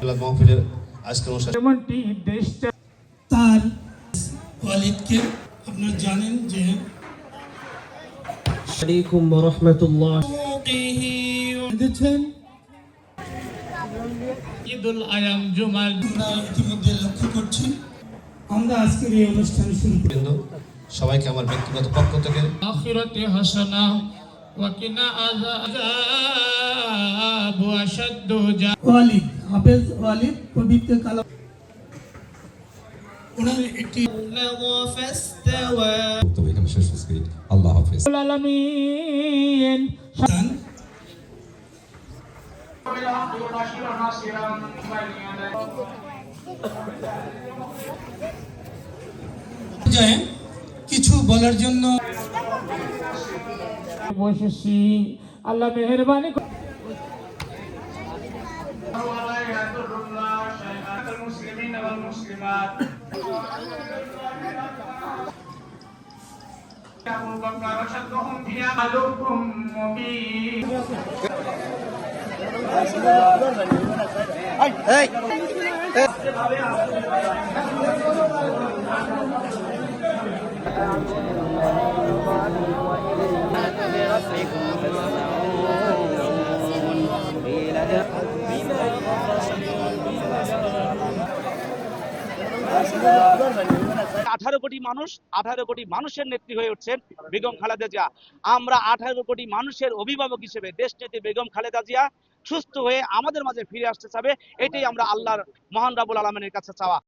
মাহফিলের আজকের অনুষ্ঠান যেমনটি দেশটা তার ওয়ালিদকে আপনারা জানেন যে আলাইকুম ওয়া রাহমাতুল্লাহ দেখেছেন ঈদুল আয়াম জুমার আমরা ইতিমধ্যে লক্ষ্য করছি। আমরা আজকের এই অনুষ্ঠান শুরু করি। সবাইকে আমার ব্যক্তিগত পক্ষ থেকে আখিরাতে হাসানা ওয়া কিনা আযাব আশাদ্দু ওয়ালিদ হাফেজ ওয়ালিদ পবিত্র কালাম ওনার একটি এখানে শেষ হচ্ছে। আল্লাহ হাফেজ। আলামিন গান যায় কিছু বলার জন্য বসেছি আল্লাহ মেহেরবানি আঠারো কোটি মানুষের নেত্রী হয়ে উঠছেন বেগম খালেদা জিয়া। আমরা 18 কোটি মানুষের অভিভাবক হিসেবে দেশনেত্রী বেগম খালেদা জিয়া সুস্থ হয়ে আমাদের মাঝে ফিরে আসতে চাবে, এটাই আমরা আল্লাহর মহান রাব্বুল আলামিনের কাছে চাওয়া।